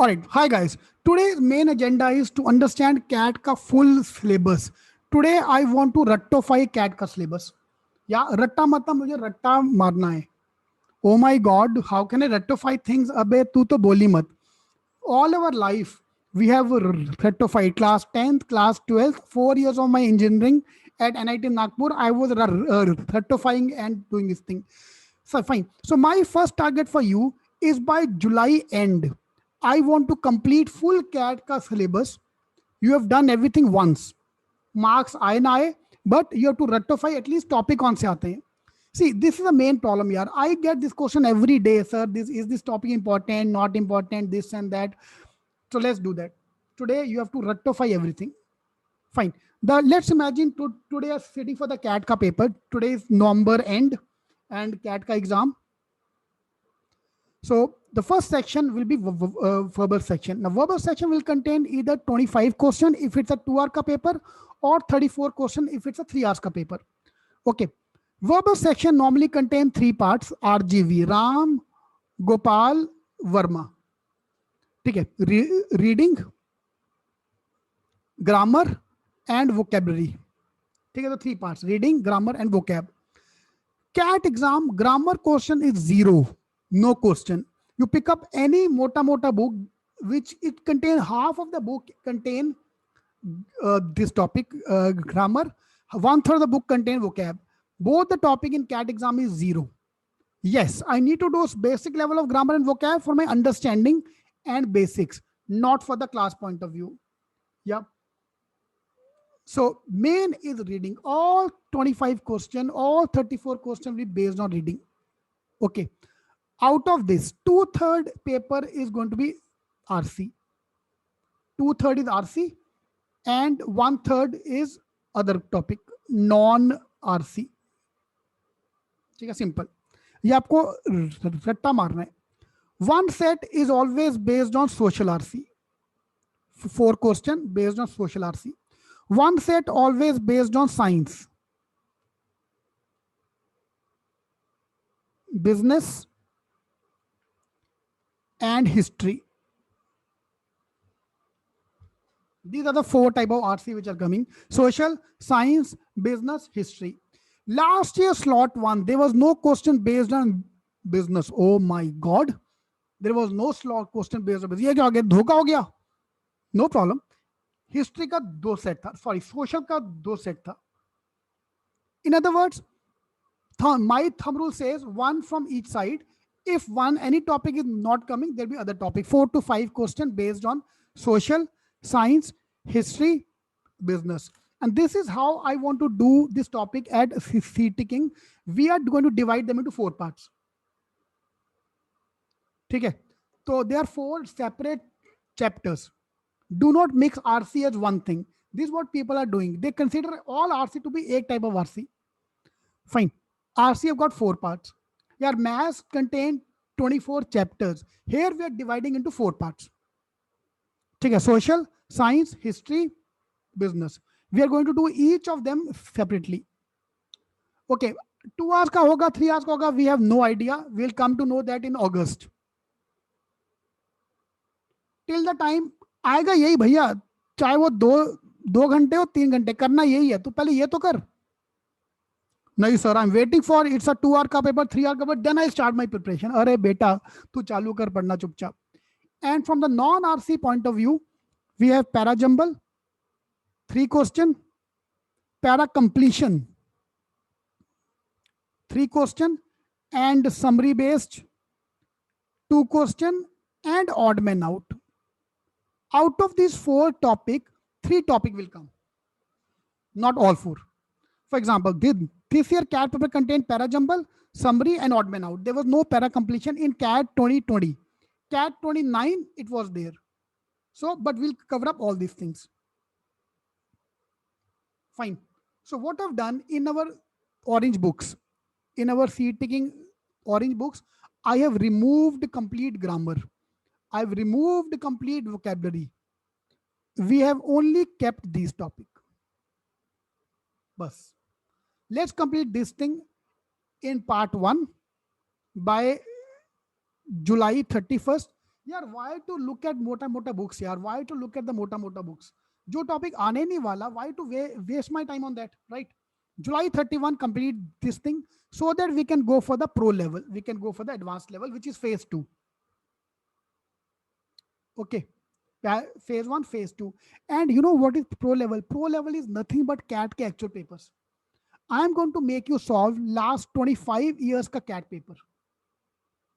All right, hi guys. Today's main agenda is to understand CAT का full syllabus. Today I want to ratify CAT का syllabus. या रट्टा मतलब मुझे रट्टा मारना है. Oh my God, how can I ratify things? अबे तू तो बोली मत. All our life we have ratified class 10th, class 12th, 4 years of my engineering at NIT Nagpur. I was ratifying and doing this thing. So fine. So my first target for you is by July end. I want to complete full CAT ka syllabus. You have done everything once. Marks आए ना आए, but you have to ratify at least topic कौन से आते हैं. See, this is the main problem here. I get this question every day, sir. This topic important, not important, this and that. So let's do that. Today you have to ratify everything. Fine. Let's imagine today are sitting for the CAT ka paper. Today is November end and CAT ka exam. So the first section will be verbal section. Now verbal section will contain either 25 question if it's a 2 hour ka paper or 34 question if it's a 3 hours ka paper. Okay. Verbal section normally contain 3 parts: RGV, Ram, Gopal, Verma. Okay. Reading, grammar and vocabulary. Okay, the 3 parts: reading, grammar and vocab. CAT exam grammar question is 0, no question. You pick up any mota book which it contain half of the book contain this topic, grammar, 1/3 of the book contain vocab. Both the topic in CAT exam is 0. Yes, I need to do basic level of grammar and vocab for my understanding and basics, not for the class point of view. Yeah. So main is reading. All 25 question, all 34 question will be based on reading. Okay. Out of this, 2/3 paper is going to be RC. 2/3 is RC and 1/3 is other topic, non-RC. ठीक है, simple. ये आपको रट्टा मारना है. One set is always based on social RC. 4 question based on social RC. One set always based on science, business and history. These are the 4 type of RC which are coming: social, science, business, history. Last year slot 1, there was no question based on business. Oh my God, there was no slot question based on business. ये क्या हो गया, धोखा हो गया? No problem. History का 2 set था, sorry, social का 2 set था. In other words, my thumb rule says 1 from each side. If any topic is not coming, there'll be other topic. 4 to 5 question based on social, science, history, business. And this is how I want to do this topic at CTking. We are going to divide them into 4 parts. Okay. So there are 4 separate chapters. Do not mix RC as one thing. This is what people are doing. They consider all RC to be a type of RC. Fine. RC have got 4 parts. Your maths contain 24 chapters. Here we are dividing into 4 parts. Okay, social, science, history, business. We are going to do each of them separately. Okay, 2 hours ka hoga, 3 hours ka hoga, we have no idea. We'll come to know that in August. Till the time आएगा यही भैया, चाहे वो 2 घंटे हो 3 घंटे, करना यही है. तो पहले ये तो कर. नहीं सर, I am waiting for it's a 2 hour का पेपर, 3 hour का पेपर, then I start my preparation. अरे बेटा तू चालू कर पढ़ना चुपचाप. And from the non-RC point of view, we have para jumble, 3 question, para completion, 3 question, and summary based, 2 question, and odd man out. Out of these 4 topic, 3 topic will come, not all 4. For example, this year CAT paper contained para jumble, summary, and odd man out. There was no para completion in CAT 2020. CAT 29, it was there. So, but we'll cover up all these things. Fine. So what I've done in our orange books, in our CTking orange books, I have removed complete grammar. I've removed complete vocabulary. We have only kept these topics. Bus. Let's complete this thing in part 1 by July 31st. यार why to look at मोटा मोटा books यार, why to look at the मोटा मोटा books, जो topic आने नहीं वाला, why to waste my time on that, right? July 31 complete this thing so that we can go for the pro level, we can go for the advanced level, which is phase 2. Okay, phase 1, phase 2. And you know what is pro level? Pro level is nothing but CAT के actual papers. I am going to make you solve last 25 years का CAT paper.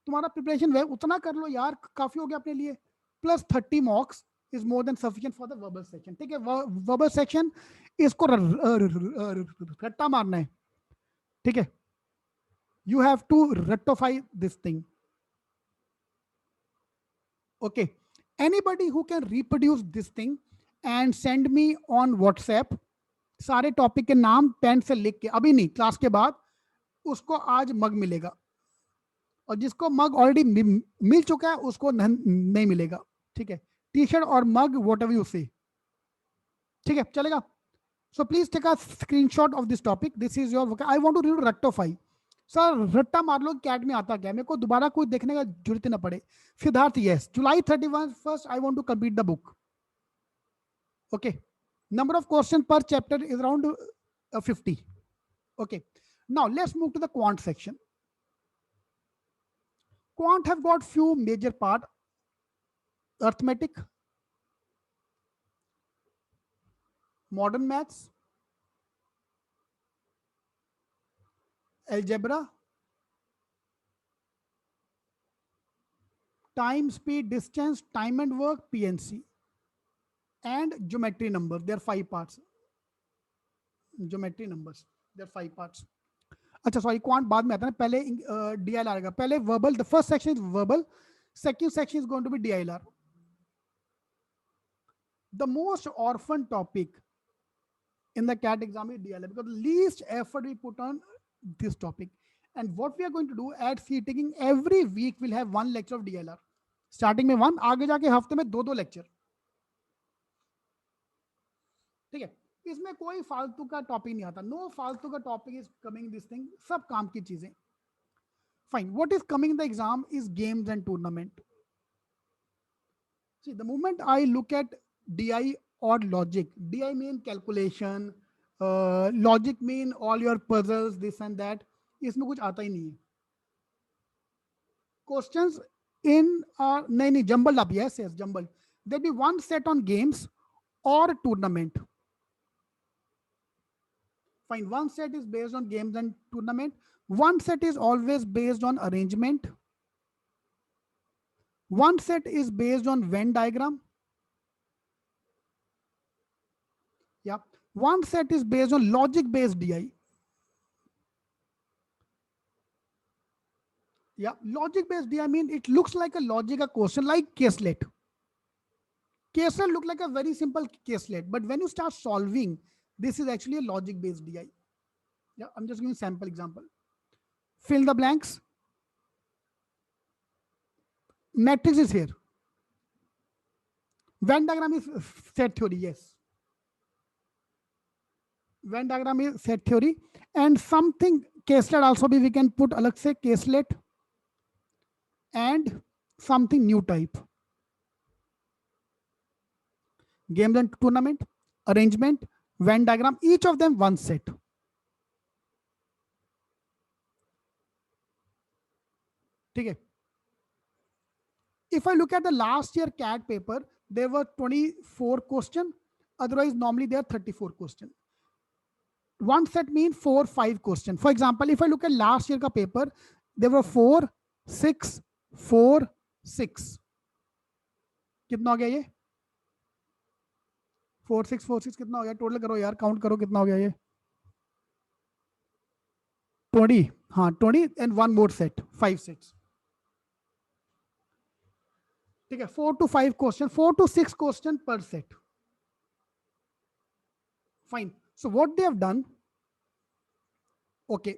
तुम्हारा preparation उतना कर लो यार, काफी हो गया अपने लिए. Plus 30 मॉक्स is more than sufficient for the verbal section. ठीक है, वर्बल सेक्शन इसको रट्टा मारना है. ठीक है, यू हैव टू रट्टोफाई this thing. Okay, anybody who can reproduce this thing and send me on WhatsApp सारे टॉपिक के नाम पेन से लिख के, अभी नहीं, क्लास के बाद, उसको आज मग मिलेगा. और जिसको मग ऑलरेडी मिल चुका है उसको नहीं मिलेगा. ठीक है, टी शर्ट और मग वॉट एवर यू से. ठीक है, चलेगा. So please take a screenshot of this topic. This is your, I want to रट्टोफाई. सर रट्टा मार लो कैट में आता क्या, मेरे को दोबारा कोई देखने का जरूरत ना पड़े. Siddharth, yes, July 31 first I want to complete the book. Okay, number of questions per chapter is around 50. Okay, now let's move to the quant section. Quant have got few major part: arithmetic, modern maths, algebra, time, speed, distance, time and work, PNC, and geometry numbers. There are 5 parts. Geometry numbers, there are 5 parts. अच्छा sorry, quant बाद में आता है, पहले DILR आएगा. पहले verbal, the first section is verbal, second section is going to be DILR. The most orphan topic in the CAT exam is DILR because the least effort we put on this topic. And what we are going to do at seat taking, every week we'll have 1 lecture of DILR. Starting में 1, आगे जाके हफ्ते में 2-2 lecture. ठीक है, इसमें कोई फालतू का टॉपिक नहीं आता. नो फालतू का topic is coming this thing, सब काम की चीजें. Fine, what is coming the exam is games and tournament. See, the moment I look at DI or logic, DI mean calculation, logic mean all your puzzles, this and that. इसमें कुछ आता ही नहीं है. Questions in नहीं jumbled up. Yes, jumbled. There'll be one set on games or tournament. Fine, one set is based on games and tournament. One set is always based on arrangement. One set is based on Venn diagram. Yeah. One set is based on logic based DI. Yeah. Logic based DI mean it looks like a logical question like caselet. Caselet look like a very simple caselet, but when you start solving, this is actually a logic based DI. Yeah. I'm just giving sample example. Fill the blanks. Matrix is here. Venn diagram is set theory, yes. Venn diagram is set theory. And something caselet also be, we can put alag se caselet and something new type. Games and tournament, arrangement, Venn diagram, each of them one set. Okay. If I look at the last year CAT paper, there were 24 questions. Otherwise, normally there are 34 questions. One set means 4-5 questions. For example, if I look at last year ka paper, there were 4, 6, 4, 6. कितना हो गया ये? 4, 6, 4, 6 कितना हो गया? Total करो यार, count करो कितना हो गया ये? 20. हाँ, 20 and one more set, 5 sets. ठीक है, 4 to 5 question, 4 to 6 question per set. Fine. So what they have done, okay,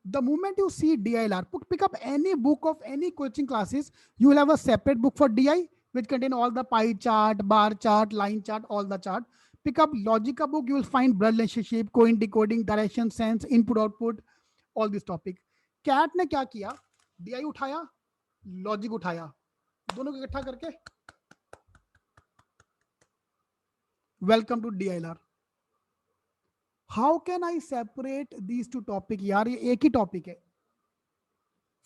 the moment you see DILR, pick up any book of any coaching classes, you will have a separate book for DI, which contain all the pie chart, bar chart, line chart, all the chart. Pick up Logica book, you will find blood relationship, coin decoding, direction, sense, input, output, all this topic. CAT ने क्या किया? DI उठाया, Logic उठाया. दोनों को इकट्ठा करके welcome to DILR। How can I separate these two topic? यार ये एक ही टॉपिक है।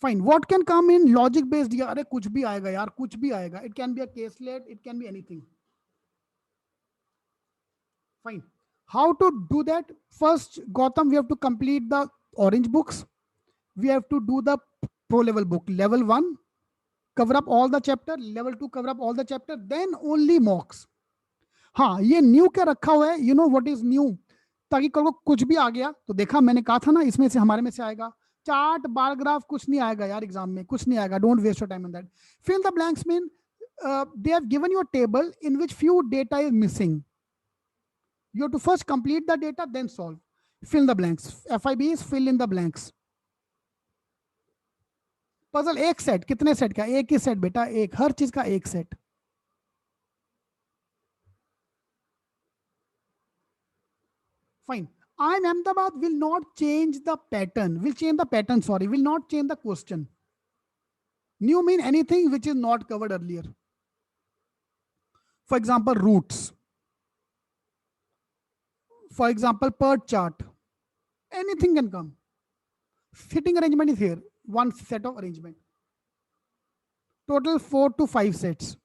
Fine, what can come in logic based? अरे कुछ भी आएगा यार, कुछ भी आएगा। It can be a caselet, it can be anything. Fine, how to do that? First, Gautam, we have to complete the orange books. We have to do the pro level book. Level 1, cover up all the chapter. Level 2, cover up all the chapter. Then only mocks. हाँ, ये new क्या रखा हुआ है? You know what is new? ताकि कल को कुछ भी आ गया तो देखा, मैंने कहा था ना इसमें से हमारे में से आएगा। चार्ट, बार ग्राफ कुछ नहीं आएगा यार एग्जाम में, कुछ नहीं आएगा। Don't waste your time on that. Fill the blanks mean they have given you a table in which few data is missing. You have to first complete the data, then solve. Fill the blanks. FIB is fill in the blanks. Puzzle एक set, कितने set का? एक ही set बेटा, एक, हर चीज का एक set. Fine. I'm Ahmedabad will not change the pattern. Will change the pattern, sorry. Will not change the question. New mean anything which is not covered earlier. For example, roots. For example, per chart. Anything can come. Sitting arrangement is here. One set of arrangement. Total 4 to 5 sets.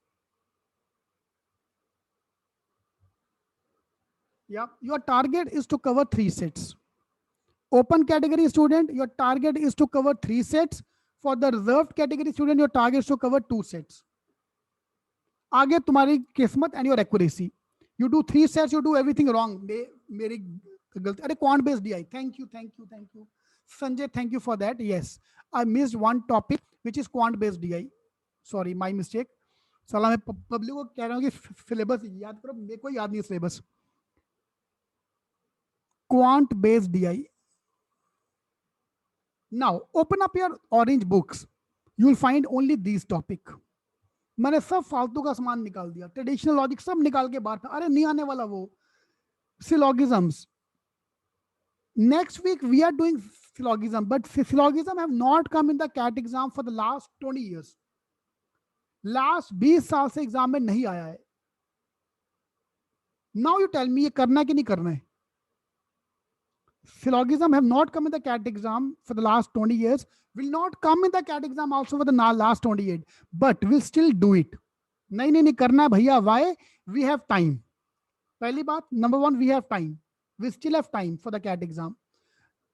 Yeah, your target is to cover 3 sets. Open category student, your target is to cover 3 sets. For the reserved category student, your target is to cover 2 sets. आगे तुम्हारी किस्मत and your accuracy. You do 3 sets, you do everything wrong. मेरी गलती। अरे quant based DI. Thank you. Sanjay, thank you for that. Yes, I missed one topic which is quant based DI. Sorry, my mistake. साला मैं public को कह रहा हूँ कि सिलेबस याद करो, मेरे को याद नहीं है syllabus. Quant based DI. Now open up your orange books. You will find only these topic. मैंने सब फालतू का सामान निकाल दिया, ट्रेडिशनल लॉजिक सब निकाल के बाहर। अरे नहीं आने वाला वो syllogisms. Next week we are doing syllogism, but syllogism have not come in the CAT exam for the last 20 years. Last 20 साल से एग्जाम में नहीं आया है। Now you tell me ये करना है कि नहीं करना है? Syllogism have not come in the CAT exam for the last 20 years, will not come in the CAT exam also for the last 28, but we'll still do it. नहीं करना है भैया। Why? We have time. पहली बात, number one, we have time. We still have time for the CAT exam.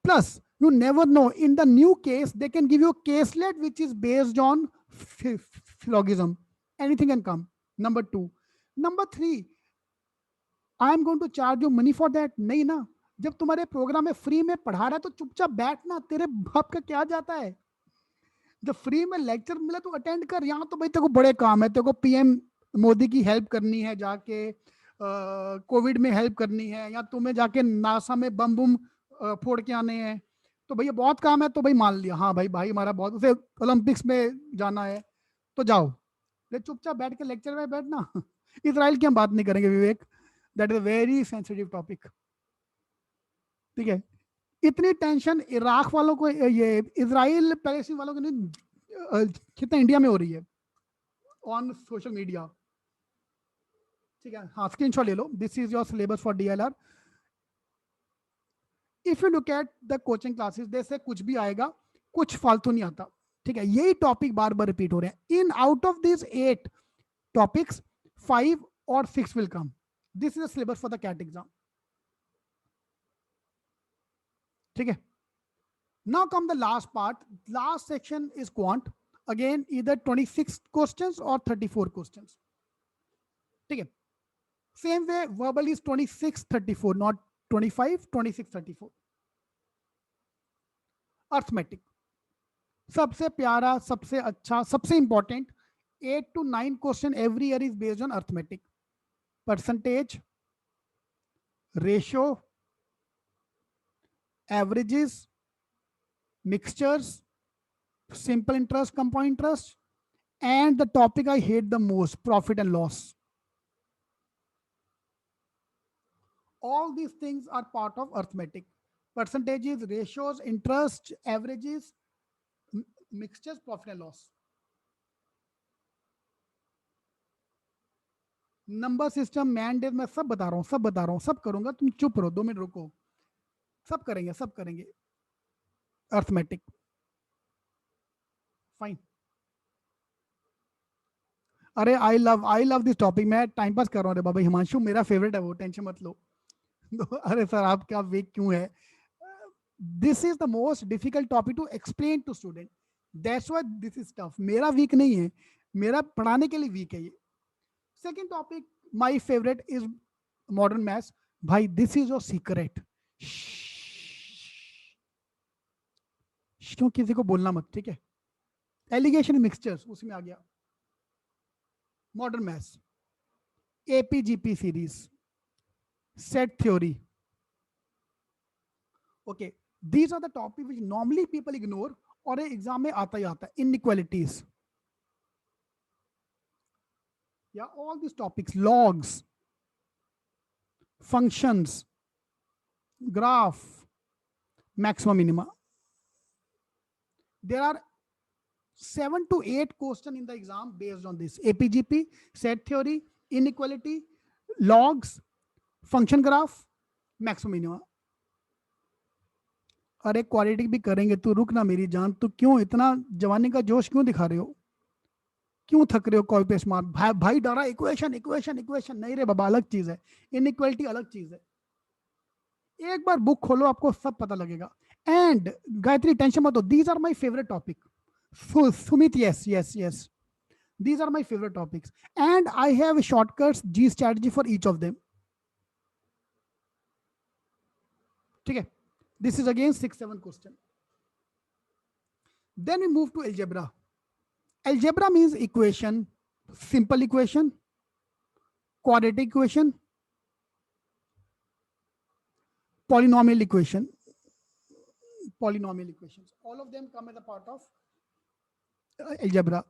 Plus, you never know, in the new case, they can give you a caselet which is based on syllogism. Anything can come. Number two. Number three, I am going to charge you money for that. नहीं ना, जब तुम्हारे programme में free में पढ़ा रहा है तो चुपचाप बैठना, तेरे बाप का क्या जाता है? जब फ्री में लेक्चर मिला तो अटेंड कर। यहाँ तो भाई तेरे को बड़े काम है, तेरे को PM मोदी की हेल्प करनी है, जाके कोविड में हेल्प करनी है, या तुम्हें जाके नासा में बम बुम फोड़ के आने हैं, तो भैया बहुत काम है। तो भाई मान लिया, हाँ भाई हमारा बहुत, उसे ओलंपिक्स में जाना है तो जाओ, चुपचाप बैठ के लेक्चर में बैठना। इसराइल की हम बात नहीं करेंगे Vivek, that is a very sensitive topic. ठीक है, इतनी टेंशन इराक वालों को, ये इजराइल पैलेस्टीन वालों को नहीं, कितना इंडिया में हो रही है ऑन सोशल मीडिया। ठीक है, हाँ स्क्रीनशॉट ले लो। This is your syllabus for DLR। If you look at the coaching classes, जैसे कुछ भी आएगा, कुछ फालतू नहीं आता। ठीक है, यही टॉपिक बार बार रिपीट हो रहे हैं। In out of this 8 topics 5 और 6 will come. This is the syllabus for the CAT exam. ठीक है, now come the last part. Last section is quant. Again, either 26 questions or 34 questions. ठीक है, same way verbal is 26 34, not 25 26 34. Arithmetic सबसे प्यारा, सबसे अच्छा, सबसे important. 8 to 9 question every year is based on arithmetic. Percentage, ratio, averages, mixtures, simple interest, compound interest, and the topic I hate the most, profit and loss. All these things are part of arithmetic. Percentages, ratios, interest, averages, mixtures, profit and loss. Number system, मैंडेज, मैं सब बता रहा हूँ, सब बता रहा हूँ, सब करूंगा, तुम चुप रहो, 2 मिनट रुको, सब करेंगे, सब करेंगे। Arithmetic, fine. अरे आई लव दिस टॉपिक, मैं टाइम पास कर रहा हूँ। अरे बाबा हिमांशु मेरा फेवरेट है वो, टेंशन मत लो। अरे सर आपका वीक क्यों है? This is the most difficult topic to explain to student, that's why this is tough. मेरा वीक नहीं है, मेरा पढ़ाने के लिए वीक है ये। Second topic my favourite is modern maths. भाई दिस इज योर सीक्रेट, क्यों किसी को बोलना मत, ठीक है? एलिगेशन मिक्सचर्स उसमें आ गया, modern maths, AP GP series, set theory. Okay, these are the topic which normally people ignore, और एग्जाम में आता ही आता है। इनइक्वालिटीज, या all this topics, logs, functions, graph, maximum minima. There are 7 to 8 questions in the exam based on this: APGP, set theory, inequality, logs, function graph, maximum minima. अरे quality भी करेंगे, तू रुक ना मेरी जान, तू क्यों इतना जवानी का जोश क्यों दिखा रहे हो? क्यों थक रहे हो? कॉपी पे स्मार्ट भाई, भाई डरा इक्वेशन इक्वेशन इक्वेशन, नहीं रे बाबा, अलग चीज है। इनइक्वालिटी अलग चीज है। एक बार बुक खोलो, आपको सब पता लगेगा। एंड गायत्री टेंशन मत हो, these are my favourite topic. Sumit, yes, yes, yes. These are my favorite topics. And I have shortcuts, G strategy for each of them. Okay. This is again 6-7 question. Then we move to algebra. Algebra means equation, simple equation, quadratic equation, polynomial equation, polynomial equations. All of them come as a part of algebra.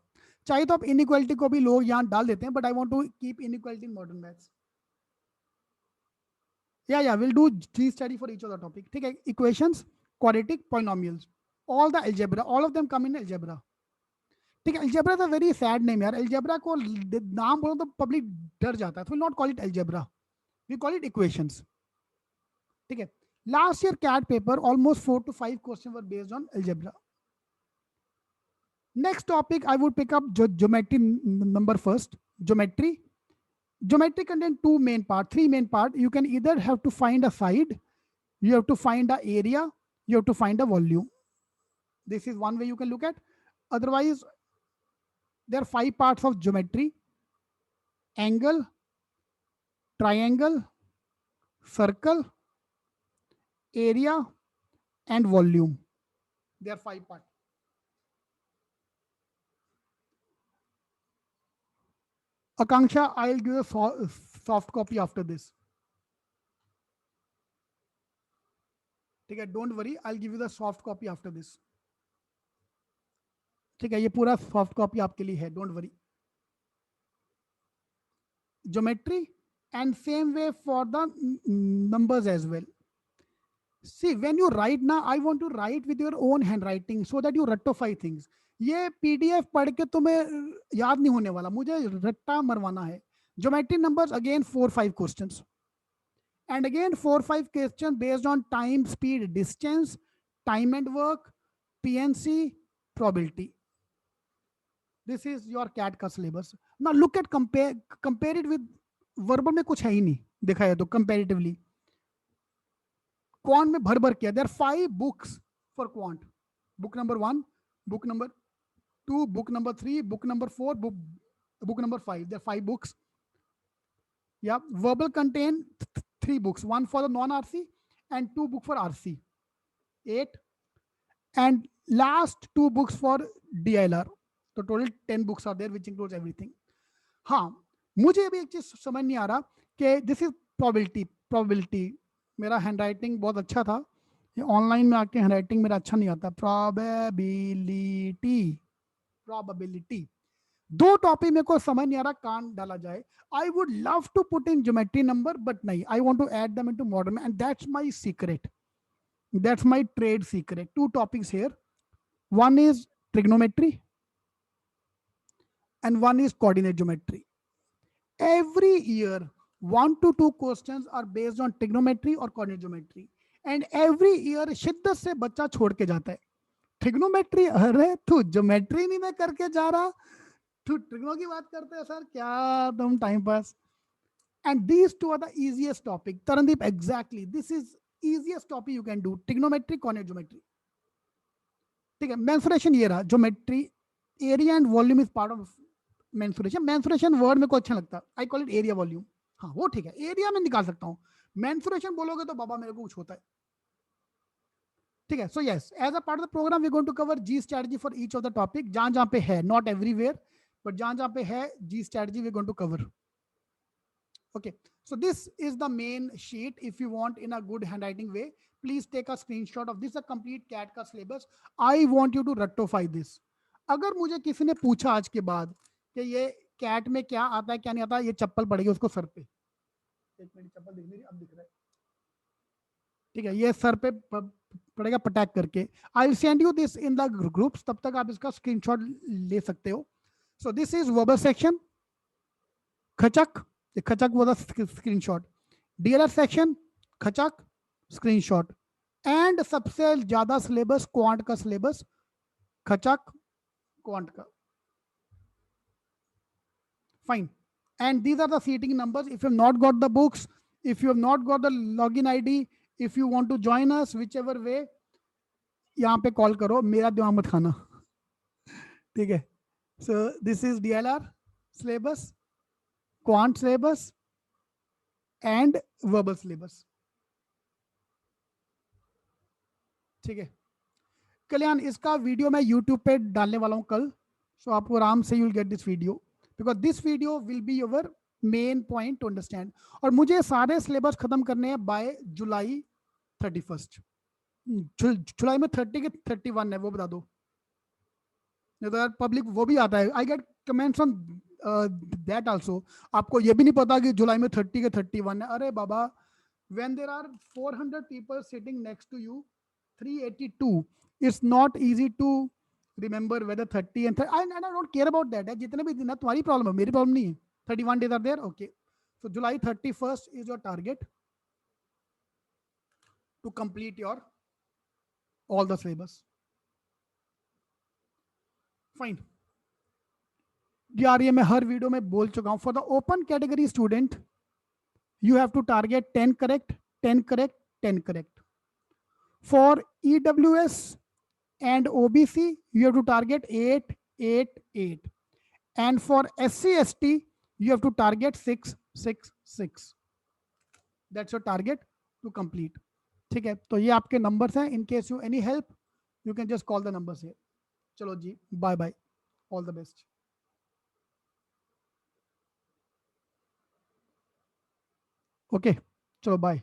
चाहे तो आप inequality को भी लोग यहाँ डाल देते हैं, but I want to keep inequality in modern maths. Yeah, we'll do G study for each of the topic. ठीक है, equations, quadratic, polynomials, all the algebra, all of them come in algebra. ठीक है, algebra is a very sad name यार। algebra को नाम बोलो तो public डर जाता है, so we'll not call it algebra, we call it equations. ठीक है, last year CAT paper almost 4 to 5 questions were based on algebra. Next topic I would pick up geometry number first. Geometry contains three main part. You can either have to find a side, you have to find the area, you have to find the volume. This is one way you can look at. Otherwise, there are 5 parts of geometry: angle, triangle, circle, area, and volume. There are 5 parts. Akanksha, I'll give a soft copy after this. Okay, don't worry, I'll give you the soft copy after this. ठीक है, ये पूरा soft copy आपके लिए है, don't worry. Geometry, and same way for the numbers as well. See, when you write now, I want to write with your own handwriting so that you ratify things. ये PDF पढ़ के तुम्हें याद नहीं होने वाला, मुझे रट्टा मरवाना है. Geometry numbers, again 4-5 questions, and again 4-5 questions based on time, speed, distance, time and work, PNC, probability. This is your CAT का syllabus. Now look at compare it with verbal में कुछ है ही नहीं देखा है तो comparatively. Quant में भर भर किया. There are 5 books for quant. Book number 1, book number 2, book number 3, book number 4, book number 5. There are 5 books. Yeah, verbal contain 3 books, one for the non-RC and 2 books for RC. 8, and last 2 books for DLR. तो total 10 books are there which includes everything. हाँ, मुझे अभी एक चीज समझ नहीं आ रहा कि दिस इज प्रोबेबिलिटी. मेरा हैंडराइटिंग बहुत अच्छा था, ऑनलाइन में आके हैंडराइटिंग मेरा अच्छा नहीं आता. प्रोबेबिलिटी 2 टॉपिक मेरे को समझ नहीं आ रहा कहाँ डाला जाए. I would love to put in geometry number, but नहीं, I want to add them into modern, and that's my secret, that's my trade secret. 2 topics here, one is trigonometry and one is coordinate geometry. every year 1 to 2 questions are based on trigonometry or coordinate geometry, and every year शिद्दत से बच्चा छोड़ के जाता है. Trigonometry, अरे तू geometry नहीं मैं करके जा रहा, तू ट्रिग्नो की बात करते हैं सर, क्या तुम time pass. And these two are the easiest topic. Tarandeep, exactly. This is easiest topic you can do. Trigonometry, coordinate geometry. ठीक है. Mensuration ये रहा. Geometry, area and volume is part of mensuration. Mensuration word मेरे को अच्छा लगता है. I call it area volume. हाँ वो ठीक है. Area में निकाल सकता हूँ. Mensuration बोलोगे तो बाबा मेरे को कुछ होता है. ठीक है. So yes, as a part of the program, we're going to cover G strategy for each of the topic. जहाँ जहाँ पे है, not everywhere, but जहाँ जहाँ पे है G strategy we're going to cover. Okay, so this is the main sheet. If you want in a good handwriting way, please take a screenshot of this, a complete CAT का syllabus. I want you to rectify this. अगर मुझे किसी ने पूछा आज के बाद कि ये CAT में क्या आता है क्या नहीं आता, ये चप्पल पड़ेगी उसको सर पे. एक मिनट, चप्पल दिख नहीं रही, अब दिख रहा है. ठीक है, ये सर पे पड़ेगा पटैक करके. I will send you this in the groups, तब तक आप इसका स्क्रीनशॉट ले सकते हो. So this is verbal section, खचक, खचक वो द स्क्रीनशॉट. डीएलआर सेक्शन, खचक, स्क्रीनशॉट. एंड सबसे ज्यादा सिलेबस क्वांट का सिलेबस, खचक, क्वांट का. Fine. And these are the seating numbers. If you have not got the books, if you have not got the login ID, if you want to join us, whichever way, यहाँ पे call करो, मेरा दिमाग मत खाना. ठीक है. So this is DLR syllabus, quant syllabus and verbal syllabus. ठीक है. कल्याण, इसका वीडियो मैं यूट्यूब पे डालने वाला हूँ कल. सो आपको आराम से you will get this video, because this video will be your main point two understand. और मुझे सारे सिलेबस खत्म करने हैं बाय जुलाई 31. जुलाई में 30 के 31 है, वो बता दो. नहीं तो यार पब्लिक वो भी आता है. I get comments on that also. आपको ये भी नहीं पता कि जुलाई में 30 के 31 है. अरे बाबा, when there are 400 people sitting next to you, 382, it's not easy to remember whether 30 and 30. I don't care about that. जितने भी दिन है तुम्हारी प्रॉब्लम है, मेरी प्रॉब्लम नहीं है. 31 days are there. Okay, so July 31st is your target to complete your all the syllabus. Fine. यार ये मैं हर वीडियो में बोल चुका हूं. For the open category student you have to target 10 correct, 10 correct, 10 correct. For EWS and OBC, you have to target 8, 8, 8. And for SC, ST, you have to target 6, 6, 6. That's your target to complete. ठीक है, तो ये आपके numbers हैं. In case you any help, you can just call the numbers here. चलो जी, bye bye. All the best. Okay, चलो bye.